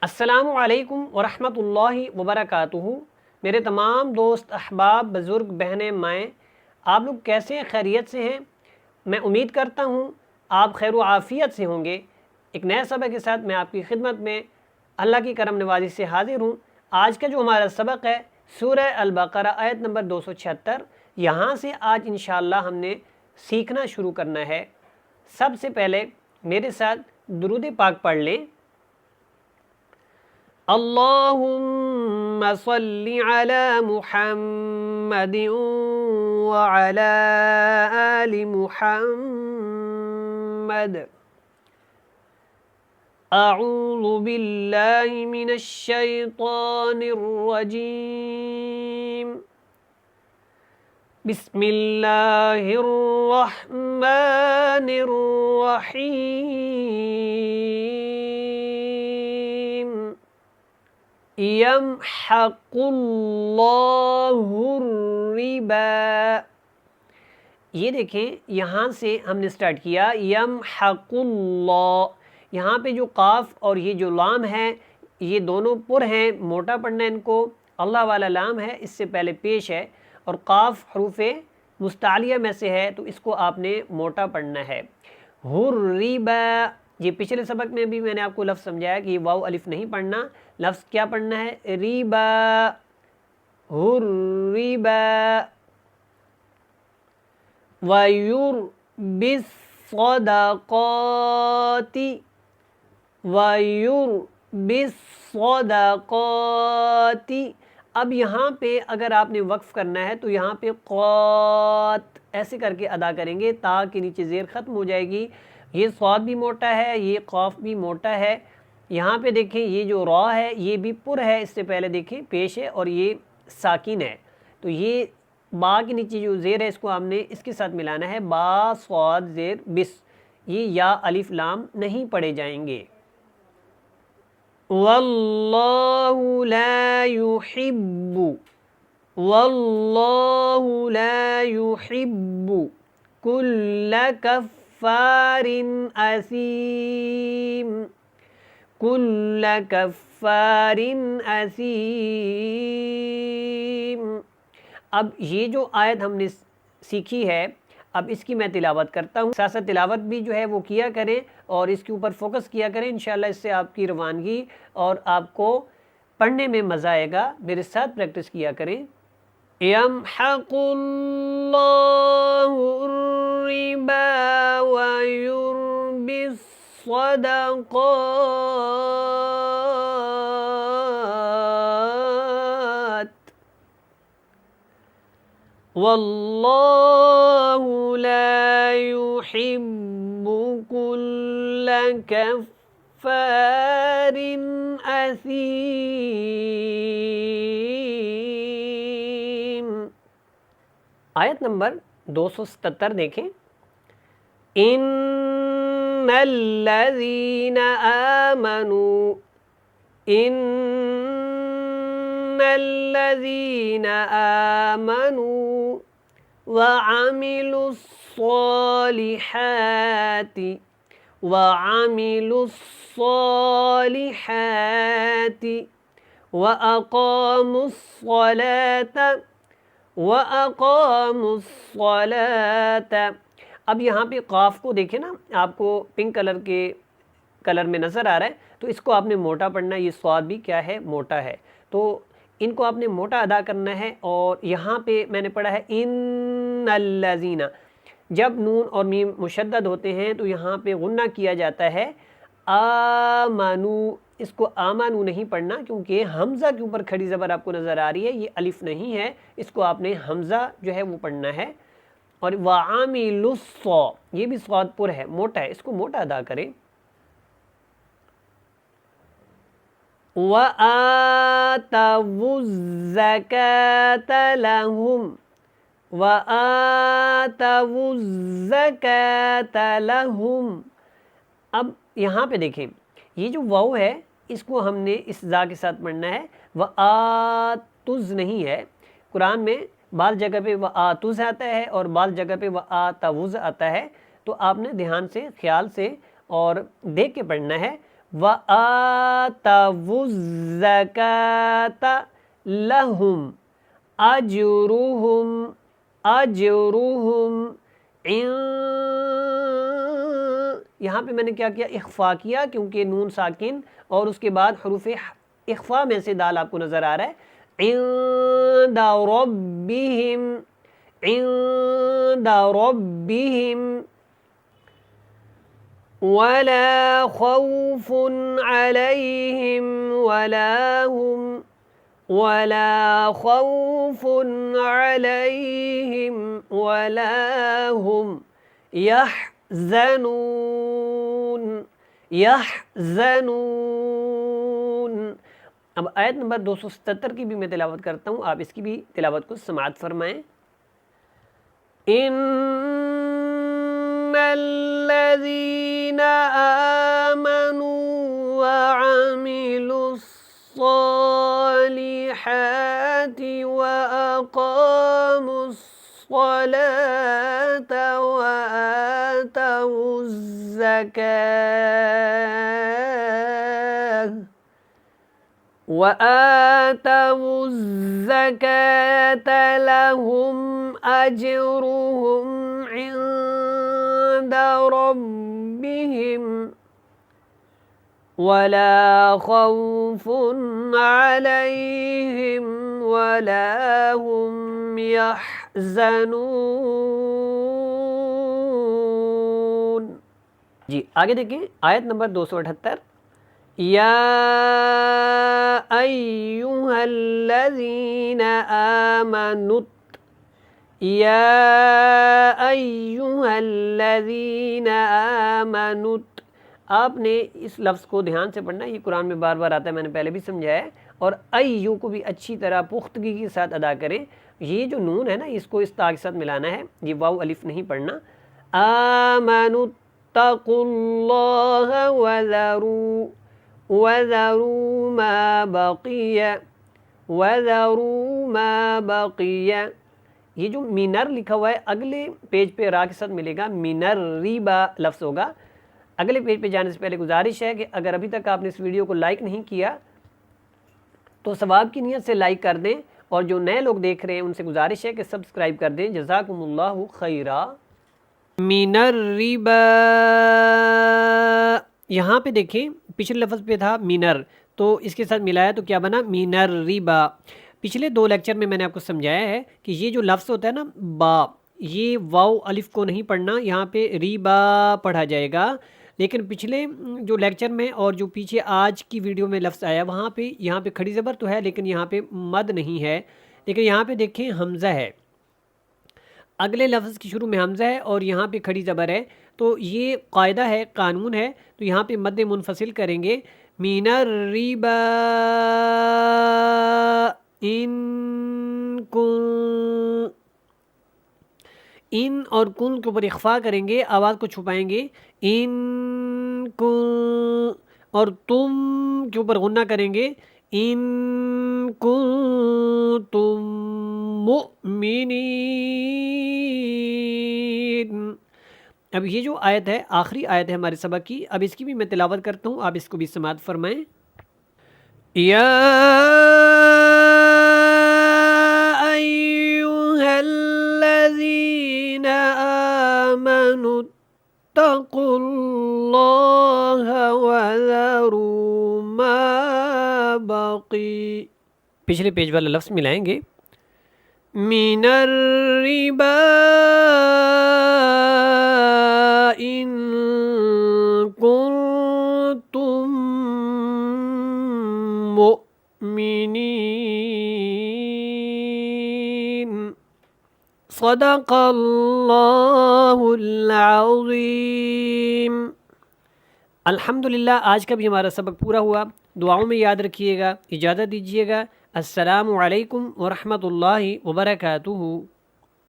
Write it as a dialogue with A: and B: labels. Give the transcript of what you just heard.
A: السلام علیکم ورحمۃ اللہ وبرکاتہ۔ میرے تمام دوست احباب، بزرگ، بہنیں، مائیں، آپ لوگ کیسے ہیں؟ خیریت سے ہیں؟ میں امید کرتا ہوں آپ خیر و عافیت سے ہوں گے۔ ایک نئے سبق کے ساتھ میں آپ کی خدمت میں اللہ کی کرم نوازی سے حاضر ہوں۔ آج کا جو ہمارا سبق ہے سورہ البقرہ آیت نمبر 276، یہاں سے آج انشاءاللہ ہم نے سیکھنا شروع کرنا ہے۔ سب سے پہلے میرے ساتھ درود پاک پڑھ لیں۔ اللہم صلی علی محمد وعلی آل محمد۔ اعوذ باللہ من الشیطان الرجیم۔ بسم اللہ الرحمن الرحیم۔ یمحق اللہ الربا۔ یہ دیکھیں، یہاں سے ہم نے سٹارٹ کیا یمحق اللہ۔ یہاں پہ جو قاف اور یہ جو لام ہے یہ دونوں پر ہیں، موٹا پڑھنا ہے ان کو۔ اللہ والا لام ہے، اس سے پہلے پیش ہے، اور قاف حروف مستعلیہ میں سے ہے، تو اس کو آپ نے موٹا پڑھنا ہے۔ الربا، یہ پچھلے سبق میں بھی میں نے آپ کو لفظ سمجھایا کہ یہ واو الف نہیں پڑھنا، لفظ کیا پڑھنا ہے؟ ریبا، الربا۔ وَيُرْبِي الصَّدَقَاتِ، وَيُرْبِي الصَّدَقَاتِ۔ اب یہاں پہ اگر آپ نے وقف کرنا ہے تو یہاں پہ قات ایسے کر کے ادا کریں گے، تا کے نیچے زیر ختم ہو جائے گی۔ یہ صاد بھی موٹا ہے، یہ قاف بھی موٹا ہے۔ یہاں پہ دیکھیں یہ جو را ہے یہ بھی پر ہے، اس سے پہلے دیکھیں پیش ہے، اور یہ ساکن ہے، تو یہ با کے نیچے جو زیر ہے اس کو آپ نے اس کے ساتھ ملانا ہے، با صاد زیر بس۔ یہ یا الف لام نہیں پڑھے جائیں گے۔ واللہ لا يحب، واللہ لا يحب کل کفار اثیم، کل کفار اثیم۔ اب یہ جو آیت ہم نے سیکھی ہے، اب اس کی میں تلاوت کرتا ہوں، ساتھ ساتھ تلاوت بھی جو ہے وہ کیا کریں اور اس کے اوپر فوکس کیا کریں، انشاءاللہ اس سے آپ کی روانگی اور آپ کو پڑھنے میں مزہ آئے گا۔ میرے ساتھ پریکٹس کیا کریں۔ یمحق اللہ الربا ویربی الصدقات، واللہ لا يحب كل كفار اثیم۔ آیت نمبر 277 دیکھیں۔ ان الذین آمنوا، ان الذین آمنوا وعملوا الصالحات، وعملوا الصالحات وأقاموا الصلاة، وأقاموا الصلاة۔ اب یہاں پہ قاف کو دیکھیں نا، آپ کو پنک کلر میں نظر آ رہا ہے، تو اس کو آپ نے موٹا پڑھنا ہے۔ یہ صاد بھی کیا ہے؟ موٹا ہے، تو ان کو آپ نے موٹا ادا کرنا ہے۔ اور یہاں پہ میں نے پڑھا ہے ان الذین، جب نون اور میم مشدد ہوتے ہیں تو یہاں پہ غنہ کیا جاتا ہے۔ آمنو، اس کو آمنو نہیں پڑھنا کیونکہ حمزہ کے اوپر کھڑی زبر آپ کو نظر آ رہی ہے، یہ الف نہیں ہے، اس کو آپ نے حمزہ جو ہے وہ پڑھنا ہے۔ اور وعاملوا الصا، یہ بھی صاد پر ہے، موٹا ہے، اس کو موٹا ادا کریں۔ وَآتَوُا الزَّكَاةَ لَهُمْ، وَآتَوُا الزَّكَاةَ لَهُمْ۔ اب یہاں پہ دیکھیں یہ جو واو ہے اس کو ہم نے اس زا کے ساتھ پڑھنا ہے، وَآتُز نہیں ہے۔ قرآن میں بعض جگہ پہ وَآتُز آتا ہے اور بعض جگہ پہ وَآتَوُز آتا ہے، تو آپ نے دھیان سے، خیال سے اور دیکھ کے پڑھنا ہے۔ وآتوا الزکاۃ لہم اجرہم یہاں پہ میں نے کیا کیا، اخفا کیا، کیونکہ نون ساکن اور اس کے بعد حروف اخفا میں سے دال آپ کو نظر آ رہا ہے. عند ربہم، عند ربہم ولا خوف علیہم ولا خوف علیہم ولا ہم یحزنون. اب آیت نمبر 277 کی بھی میں تلاوت کرتا ہوں، آپ اس کی بھی تلاوت کو سماعت فرمائیں. ان الذین آمنوا وعملوا الصالحات وأقاموا الصلاة وآتوا الزكاة لهم أجرهم عند ربهم ولا خوف عليهم ولا هم يحزنون. جی آگے دیکھیں آیت نمبر 278. یا ایہا الذین آمنوا، یا ایہا الذین آمنوا، آپ نے اس لفظ کو دھیان سے پڑھنا ہے، یہ قرآن میں بار بار آتا ہے، میں نے پہلے بھی سمجھایا ہے. اور ایو کو بھی اچھی طرح پختگی کے ساتھ ادا کریں. یہ جو نون ہے نا اس کو اس تا کے ساتھ ملانا ہے، یہ واو الف نہیں پڑھنا. آمنوا اتقوا اللہ وذروا ما بقی. یہ جو مینر لکھا ہوا ہے اگلے پیج پہ را کے ساتھ ملے گا، مینر ریبا لفظ ہوگا. اگلے پیج پہ جانے سے پہلے گزارش ہے کہ اگر ابھی تک آپ نے اس ویڈیو کو لائک نہیں کیا تو ثواب کی نیت سے لائک کر دیں، اور جو نئے لوگ دیکھ رہے ہیں ان سے گزارش ہے کہ سبسکرائب کر دیں. جزاکم اللہ خیرا. من الربا، یہاں پہ دیکھیں پچھلے لفظ پہ تھا مینر، تو اس کے ساتھ ملایا تو کیا بنا، مینر ریبا. پچھلے 2 لیکچر میں نے آپ کو سمجھایا ہے کہ یہ جو لفظ ہوتا ہے نا با، یہ واو الف کو نہیں پڑھنا، یہاں پہ ریبا پڑھا جائے گا. لیکن پچھلے جو لیکچر میں اور جو پیچھے آج کی ویڈیو میں لفظ آیا وہاں پہ یہاں پہ کھڑی زبر تو ہے لیکن یہاں پہ مد نہیں ہے. لیکن یہاں پہ دیکھیں حمزہ ہے، اگلے لفظ کی شروع میں حمزہ ہے اور یہاں پہ کھڑی زبر ہے. تو یہ قاعدہ ہے، قانون ہے، تو یہاں پہ مد منفصل کریں گے. من الربا ان اور کن کے اوپر اخفا کریں گے، آواز کو چھپائیں گے. ان کن اور تم کے اوپر غنہ کریں گے. ان کنتم مؤمنین. اب یہ جو آیت ہے آخری آیت ہے ہمارے سبق کی، اب اس کی بھی میں تلاوت کرتا ہوں، آپ اس کو بھی سماعت فرمائیں. یا ایہا الذین آمنوا اتقوا اللہ وذروا ما بقی. پچھلے پیج والا لفظ ملائیں گے. من الربا ان کنتم مؤمنین. صدق اللہ العظیم. الحمدللہ آج کا بھی ہمارا سبق پورا ہوا. دعاؤں میں یاد رکھیے گا. اجازت دیجیے گا. السلام علیکم ورحمۃ اللہ وبرکاتہ.